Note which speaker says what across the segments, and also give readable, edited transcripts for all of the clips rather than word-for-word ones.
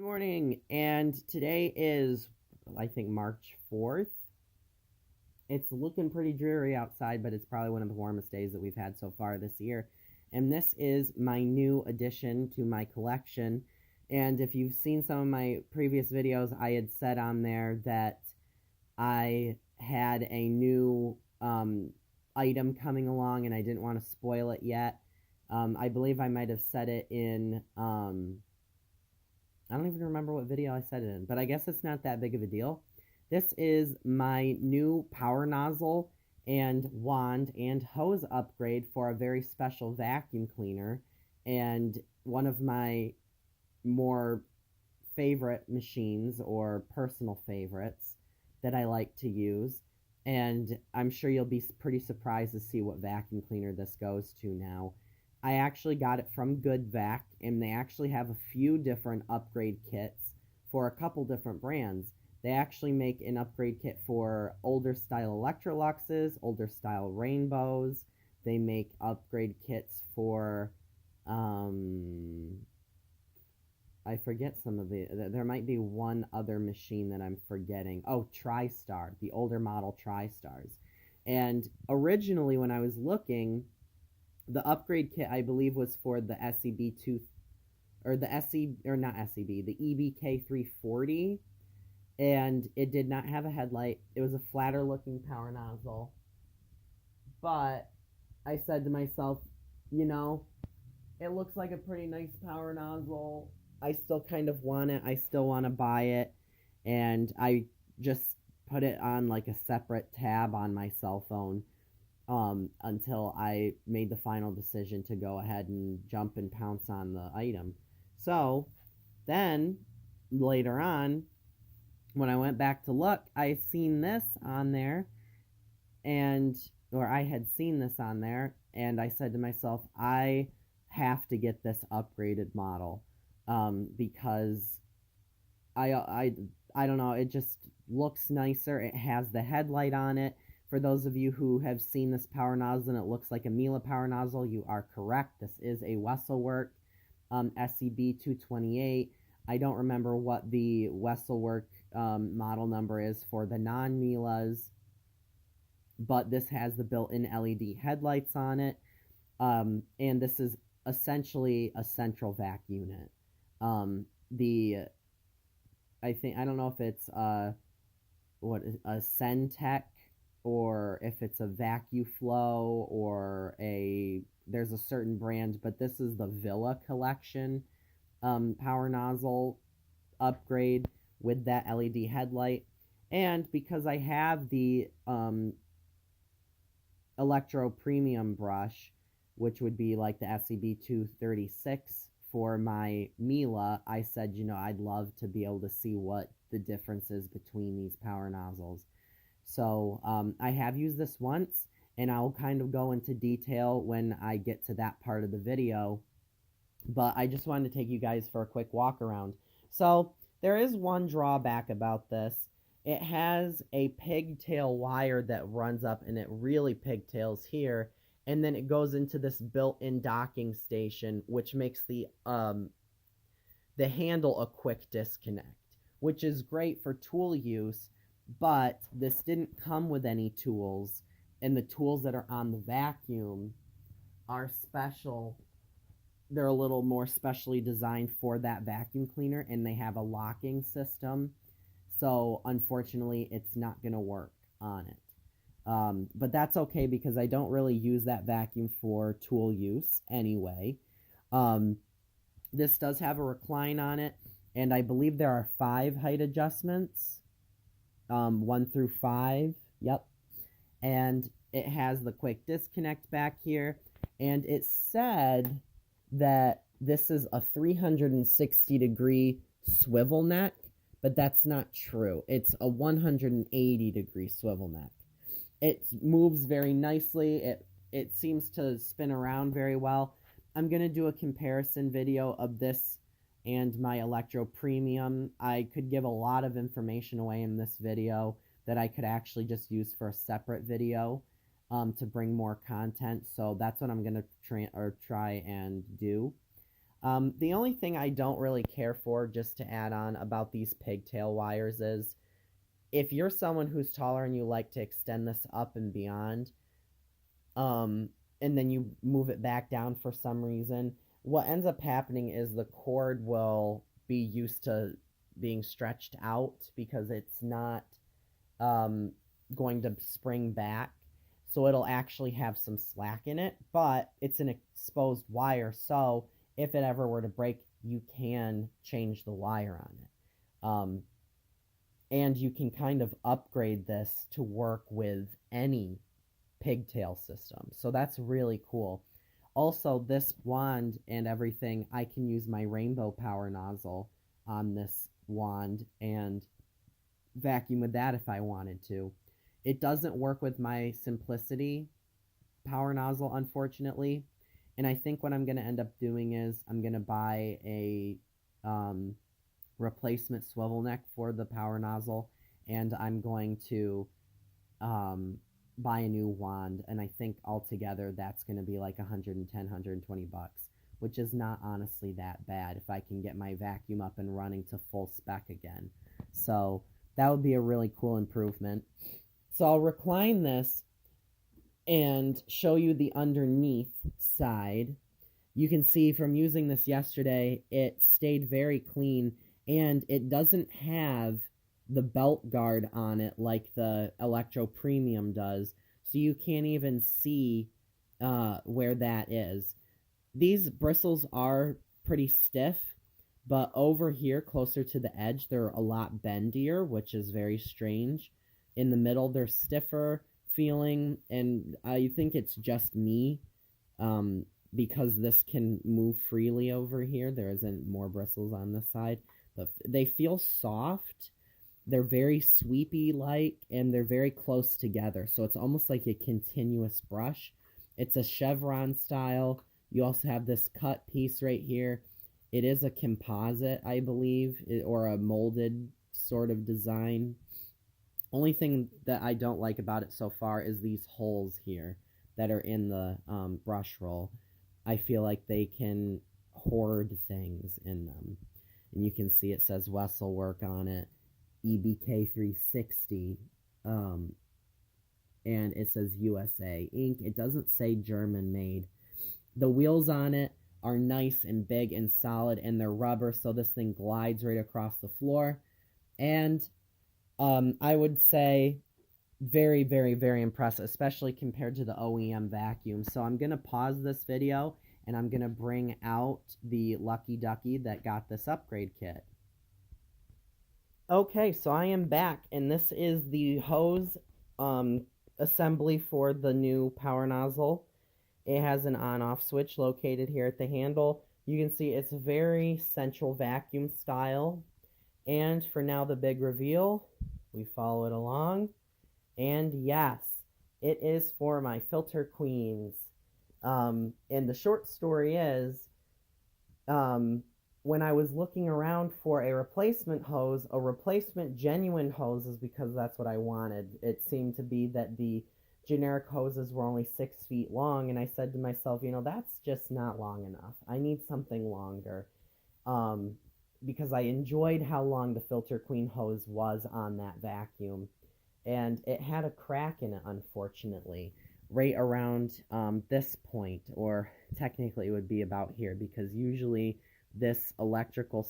Speaker 1: Good morning, and today is, I think, March 4th. It's looking pretty dreary outside, but it's probably one of the warmest days that we've had so far this year. And this is my new addition to my collection. And if you've seen some of my previous videos, I had said on there that I had a new item coming along, and I didn't want to spoil it yet. I believe I might have said it in... I don't even remember what video I said it in, but I guess it's not that big of a deal. This is my new power nozzle and wand and hose upgrade for a very special vacuum cleaner, and one of my more favorite machines, or personal favorites, that I like to use. And I'm sure you'll be pretty surprised to see what vacuum cleaner this goes to now. I actually got it from Good Vac, and they actually have a few different upgrade kits for a couple different brands. They actually make an upgrade kit for older style Electroluxes, older style Rainbows. They make upgrade kits for, I forget some of there might be one other machine that I'm forgetting. Oh, TriStar, the older model TriStars. And originally when I was looking, the upgrade kit, I believe, was for the SEB2, or the not SEB, the EBK 340, and it did not have a headlight. It was a flatter looking power nozzle. But I said to myself, you know, it looks like a pretty nice power nozzle. I still kind of want it. I still want to buy it. And I just put it on like a separate tab on my cell phone until I made the final decision to go ahead and jump and pounce on the item. So then later on, when I went back to look, I seen this on there, or I had seen this on there, and I said to myself, I have to get this upgraded model, because I don't know, it just looks nicer. It has the headlight on it. For those of you who have seen this power nozzle and it looks like a Miele power nozzle, you are correct. This is a Wessel Werk SEB228. I don't remember what the Wessel Werk model number is for the non-Mieles, but this has the built-in LED headlights on it, and this is essentially a central vac unit. I don't know if it's a Centec, or if it's a VacuFlow, or there's a certain brand, but this is the Villa collection power nozzle upgrade with that LED headlight. And because I have the Electro Premium brush, which would be like the SEB236 for my Miele, I said, I'd love to be able to see what the difference is between these power nozzles. So I have used this once, and I'll kind of go into detail when I get to that part of the video, but I just wanted to take you guys for a quick walk around. So there is one drawback about this. It has a pigtail wire that runs up, and it really pigtails here, and then it goes into this built-in docking station, which makes the handle a quick disconnect, which is great for tool use. But this didn't come with any tools, and the tools that are on the vacuum are special. They're a little more specially designed for that vacuum cleaner, and they have a locking system. So unfortunately, it's not going to work on it. But that's okay, because I don't really use that vacuum for tool use anyway. This does have a recline on it, and I believe there are 5 height adjustments. 1 through 5, yep. And it has the quick disconnect back here, and it said that this is a 360-degree swivel neck, but that's not true. It's a 180-degree swivel neck. It moves very nicely. It seems to spin around very well. I'm going to do a comparison video of this and my Electro Premium. I could give a lot of information away in this video that I could actually just use for a separate video to bring more content. So that's what I'm going to try and do. The only thing I don't really care for, just to add on about these pigtail wires, is if you're someone who's taller and you like to extend this up and beyond, and then you move it back down for some reason, what ends up happening is the cord will be used to being stretched out because it's not going to spring back. So it'll actually have some slack in it, but it's an exposed wire. So if it ever were to break, you can change the wire on it. And you can kind of upgrade this to work with any pigtail system. So that's really cool. Also, this wand and everything, I can use my rainbow power nozzle on this wand and vacuum with that if I wanted to. It doesn't work with my Simplicity power nozzle, unfortunately. And I think what I'm going to end up doing is I'm going to buy a replacement swivel neck for the power nozzle, and I'm going to buy a new wand, and I think altogether that's going to be like 110, 120 bucks, which is not honestly that bad if I can get my vacuum up and running to full spec again. So that would be a really cool improvement. So I'll recline this and show you the underneath side. You can see from using this yesterday, it stayed very clean, and it doesn't have the belt guard on it like the Electro Premium does, so you can't even see where that is. These bristles are pretty stiff, but over here closer to the edge they're a lot bendier, which is very strange. In the middle they're stiffer feeling, and I think it's just me, because this can move freely over here. There isn't more bristles on this side, but they feel soft. They're very sweepy-like, and they're very close together, so it's almost like a continuous brush. It's a chevron style. You also have this cut piece right here. It is a composite, I believe, or a molded sort of design. Only thing that I don't like about it so far is these holes here that are in the brush roll. I feel like they can hoard things in them. And you can see it says Wessel Werk on it, EBK 360, and it says USA Inc. It doesn't say German made. The wheels on it are nice and big and solid, and they're rubber, so this thing glides right across the floor. And I would say very, very, very impressive, especially compared to the OEM vacuum. So I'm going to pause this video, and I'm going to bring out the Lucky Ducky that got this upgrade kit. Okay, so I am back, and this is the hose assembly for the new power nozzle. It has an on-off switch located here at the handle. You can see it's very central vacuum style. And for now, the big reveal, we follow it along. And yes, it is for my filter queens. And the short story is, when I was looking around for a replacement hose, a replacement genuine hose, is because that's what I wanted. It seemed to be that the generic hoses were only 6 feet long, and I said to myself, you know, that's just not long enough. I need something longer, because I enjoyed how long the Filter Queen hose was on that vacuum, and it had a crack in it, unfortunately, right around this point, or technically it would be about here, because usually this electrical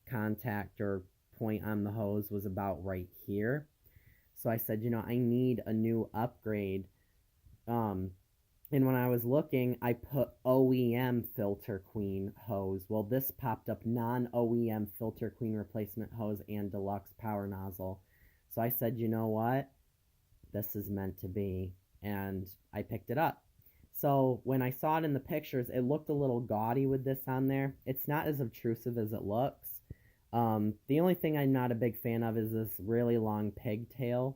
Speaker 1: contact or point on the hose was about right here. So I said, you know, I need a new upgrade. And when I was looking, I put OEM Filter Queen hose. Well, this popped up non-OEM Filter Queen replacement hose and deluxe power nozzle. So I said, you know what? This is meant to be. And I picked it up. So when I saw it in the pictures, it looked a little gaudy with this on there. It's not as obtrusive as it looks. The only thing I'm not a big fan of is this really long pigtail.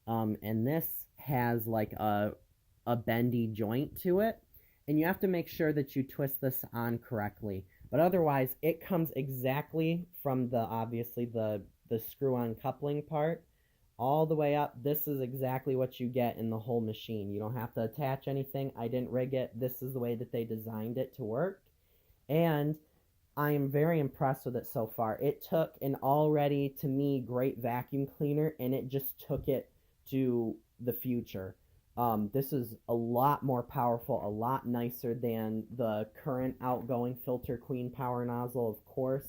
Speaker 1: And this has like a bendy joint to it. And you have to make sure that you twist this on correctly. But otherwise, it comes exactly from obviously the screw-on coupling part all the way up. This is exactly what you get in the whole machine. You don't have to attach anything. I didn't rig it. This is the way that they designed it to work. And I am very impressed with it so far. It took an already, to me, great vacuum cleaner, and it just took it to the future. This is a lot more powerful, a lot nicer than the current outgoing Filter Queen power nozzle, of course.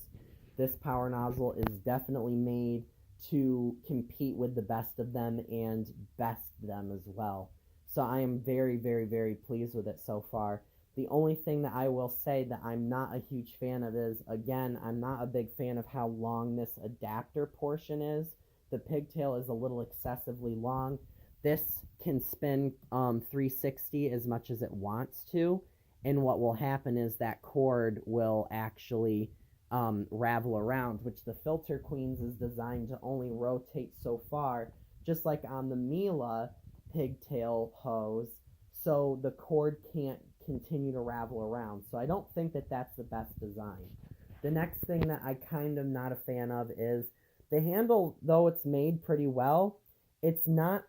Speaker 1: This power nozzle is definitely made to compete with the best of them and best them as well. So I am very, very, very pleased with it so far. The only thing that I will say that I'm not a huge fan of is, again, I'm not a big fan of how long this adapter portion is. The pigtail is a little excessively long. This can spin 360 as much as it wants to, and what will happen is that cord will actually ravel around, which the Filter Queens is designed to only rotate so far, just like on the Miele pigtail hose, so the cord can't continue to ravel around. So I don't think that that's the best design. The next thing that I kind of not a fan of is the handle, though it's made pretty well, it's not,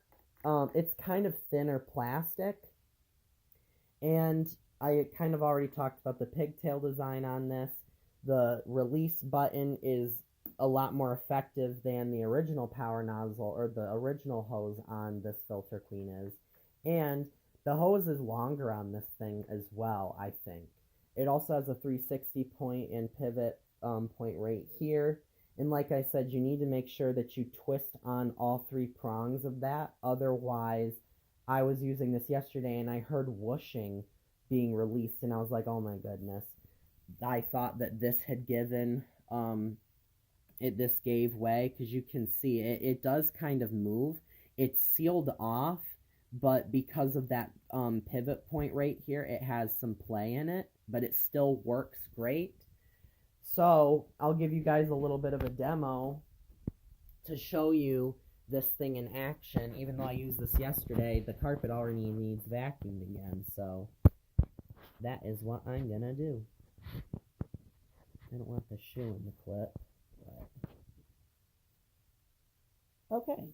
Speaker 1: it's kind of thinner plastic. And I kind of already talked about the pigtail design on this. The release button is a lot more effective than the original power nozzle or the original hose on this Filter Queen is. And the hose is longer on this thing as well, I think. It also has a 360 point and pivot point right here. And like I said, you need to make sure that you twist on all three prongs of that. Otherwise, I was using this yesterday and I heard whooshing being released, and I was like, oh my goodness. I thought that this had given, this gave way, because you can see it does kind of move. It's sealed off, but because of that pivot point right here, it has some play in it, but it still works great. So I'll give you guys a little bit of a demo to show you this thing in action. Even though I used this yesterday, the carpet already needs vacuumed again, so that is what I'm gonna do. I don't want the shoe in the clip, but okay.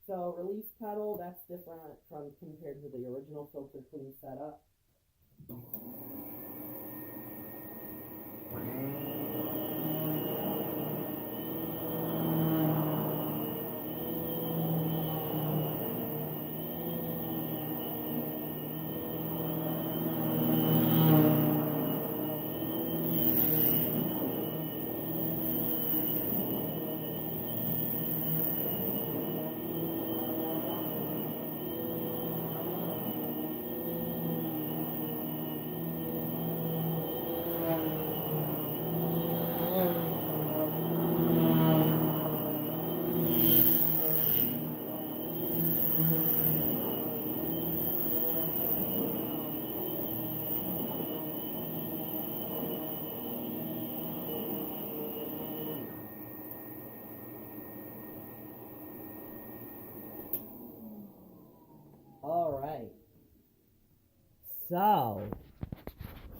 Speaker 1: So release pedal, that's different from compared to the original Filter Queen setup. All right. So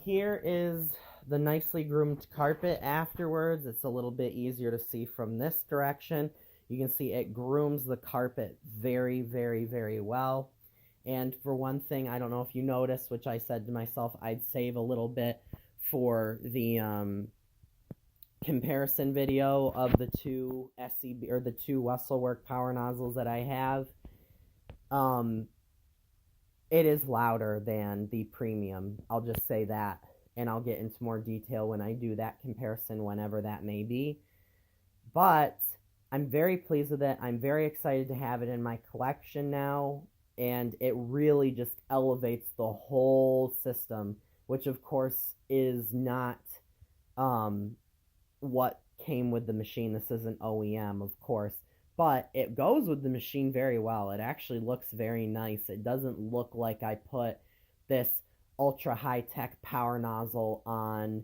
Speaker 1: here is the nicely groomed carpet afterwards. It's a little bit easier to see from this direction. You can see it grooms the carpet very, very, very well. And for one thing, I don't know if you noticed, which I said to myself, I'd save a little bit for the comparison video of the two SCB or the two Wessel Werk power nozzles that I have. It is louder than the premium. I'll just say that, and I'll get into more detail when I do that comparison, whenever that may be. But I'm very pleased with it. I'm very excited to have it in my collection now, and it really just elevates the whole system, which of course is not what came with the machine. This isn't OEM, of course, but it goes with the machine very well. It actually looks very nice. It doesn't look like I put this ultra high-tech power nozzle on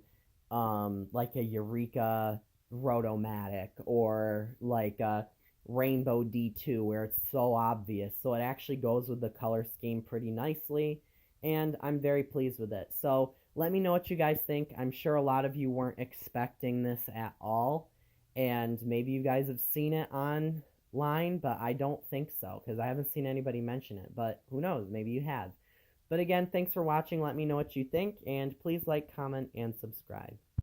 Speaker 1: like a Eureka Rotomatic or like a Rainbow D2 where it's so obvious. So it actually goes with the color scheme pretty nicely, and I'm very pleased with it. So let me know what you guys think. I'm sure a lot of you weren't expecting this at all, and maybe you guys have seen it online, but I don't think so, because I haven't seen anybody mention it, but who knows, maybe you have. But again, thanks for watching. Let me know what you think, and please like, comment, and subscribe.